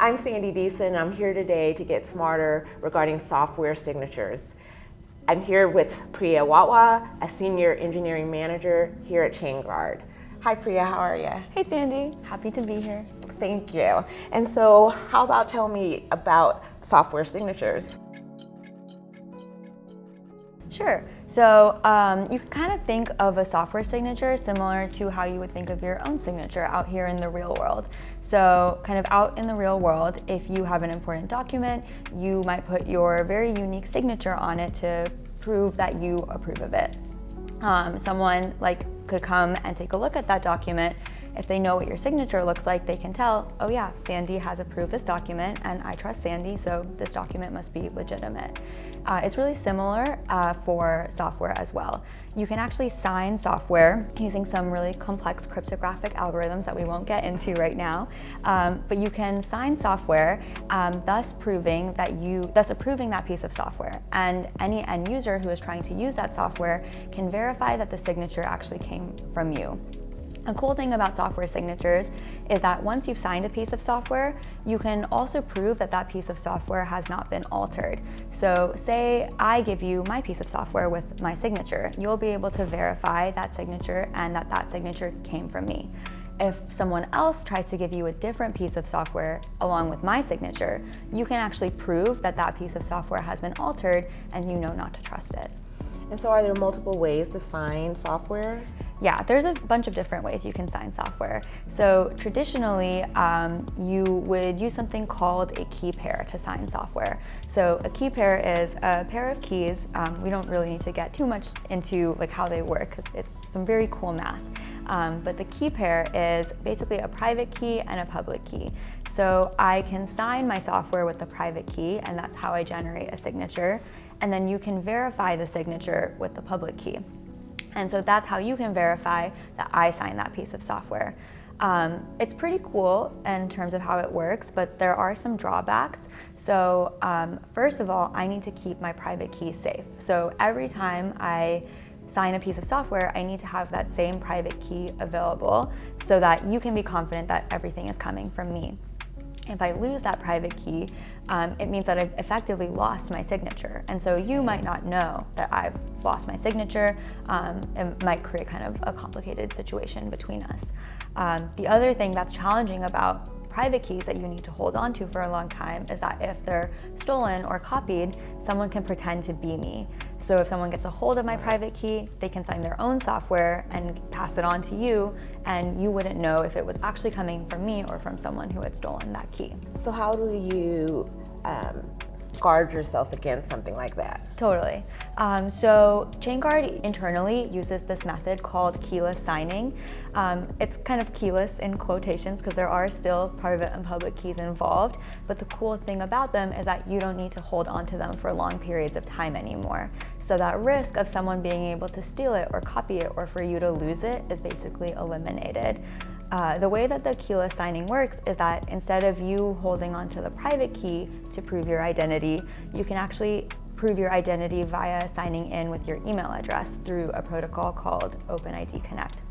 I'm Sandy Deason. I'm here today to get smarter regarding software signatures. I'm here with Priya Wadhwa, a senior engineering manager here at Chainguard. Hi Priya, how are you? Hey Sandy, happy to be here. Thank you. And so how about tell me about software signatures? Sure. So you can kind of think of a software signature similar to how you would think of your own signature out here in the real world. So kind of out in the real world, if you have an important document, you might put your very unique signature on it to prove that you approve of it. Someone could come and take a look at that document. If they know what your signature looks like, they can tell, oh yeah, Sandy has approved this document and I trust Sandy, so this document must be legitimate. It's really similar for software as well. You can actually sign software using some really complex cryptographic algorithms that we won't get into right now, but you can sign software, thus approving that piece of software. And any end user who is trying to use that software can verify that the signature actually came from you. A cool thing about software signatures is that once you've signed a piece of software, you can also prove that that piece of software has not been altered. So say I give you my piece of software with my signature, you'll be able to verify that signature and that signature came from me. If someone else tries to give you a different piece of software along with my signature, you can actually prove that that piece of software has been altered and you know not to trust it. And so are there multiple ways to sign software? Yeah, there's a bunch of different ways you can sign software. So traditionally, you would use something called a key pair to sign software. So a key pair is a pair of keys. We don't really need to get too much into how they work because it's some very cool math. But the key pair is basically a private key and a public key. So I can sign my software with the private key, and that's how I generate a signature. And then you can verify the signature with the public key. And so that's how you can verify that I signed that piece of software. It's pretty cool in terms of how it works, but there are some drawbacks. So first of all, I need to keep my private key safe. So every time I sign a piece of software, I need to have that same private key available so that you can be confident that everything is coming from me. If I lose that private key, it means that I've effectively lost my signature. And so you might not know that I've lost my signature. It might create kind of a complicated situation between us. The other thing that's challenging about private keys that you need to hold on to for a long time is that if they're stolen or copied, someone can pretend to be me. So if someone gets a hold of my private key, they can sign their own software and pass it on to you, and you wouldn't know if it was actually coming from me or from someone who had stolen that key. So how do you guard yourself against something like that? Totally. So Chainguard internally uses this method called keyless signing. It's kind of keyless in quotations because there are still private and public keys involved, but the cool thing about them is that you don't need to hold on to them for long periods of time anymore. So that risk of someone being able to steal it or copy it or for you to lose it is basically eliminated. The way that the keyless signing works is that instead of you holding onto the private key to prove your identity, you can actually prove your identity via signing in with your email address through a protocol called OpenID Connect.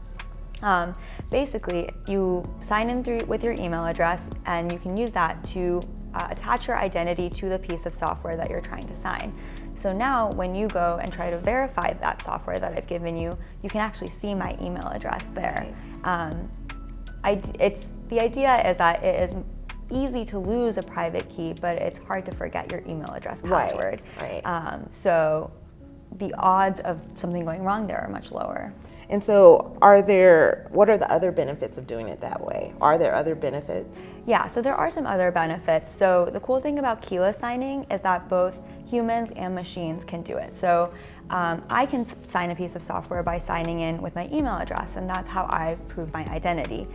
Basically, you sign in with your email address and you can use that to attach your identity to the piece of software that you're trying to sign. So now when you go and try to verify that software that I've given you, you can actually see my email address there. The idea is that it is easy to lose a private key, but it's hard to forget your email address password. Right. So the odds of something going wrong there are much lower. And so what are the other benefits of doing it that way? Are there other benefits? Yeah, so there are some other benefits. So the cool thing about keyless signing is that both humans and machines can do it. So I can sign a piece of software by signing in with my email address, and that's how I prove my identity.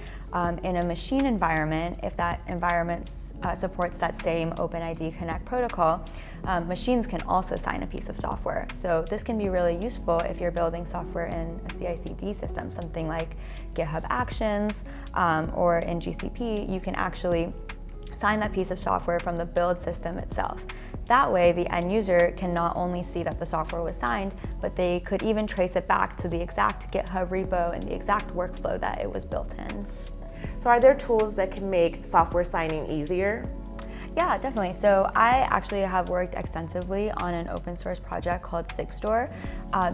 In a machine environment, if that environment supports that same OpenID Connect protocol, machines can also sign a piece of software. So this can be really useful if you're building software in a CI/CD system, something like GitHub Actions or in GCP. You can actually sign that piece of software from the build system itself. That way, the end user can not only see that the software was signed, but they could even trace it back to the exact GitHub repo and the exact workflow that it was built in. So are there tools that can make software signing easier? Yeah, definitely. So I actually have worked extensively on an open source project called Sigstore.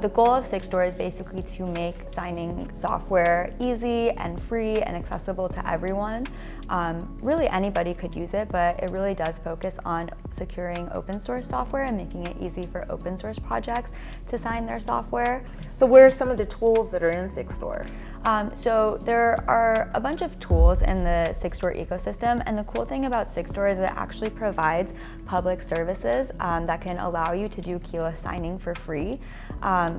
The goal of Sigstore is basically to make signing software easy and free and accessible to everyone. Really anybody could use it, but it really does focus on securing open source software and making it easy for open source projects to sign their software. So what are some of the tools that are in Sigstore? So there are a bunch of tools in the Sigstore ecosystem, and the cool thing about Sigstore is it actually provides public services that can allow you to do keyless signing for free.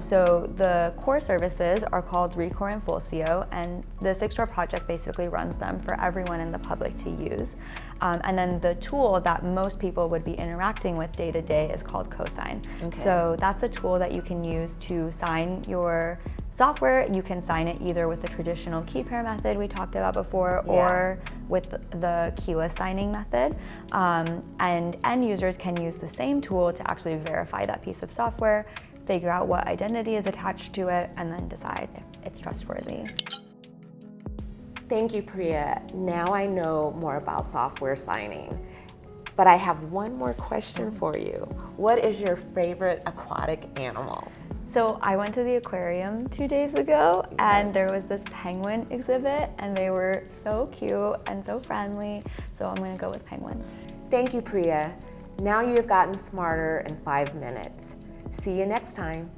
So the core services are called Recore and Fulcio, and the Sigstore project basically runs them for everyone in the public to use. And then the tool that most people would be interacting with day to day is called Cosign. Okay. So that's a tool that you can use to sign your software. You can sign it either with the traditional key pair method we talked about before, or with the keyless signing method. And end users can use the same tool to actually verify that piece of software, figure out what identity is attached to it, and then decide if it's trustworthy. Thank you, Priya. Now I know more about software signing. But I have one more question for you. What is your favorite aquatic animal? So I went to the aquarium 2 days ago, and there was this penguin exhibit, and they were so cute and so friendly. So I'm gonna go with penguins. Thank you, Priya. Now you have gotten smarter in 5 minutes. See you next time.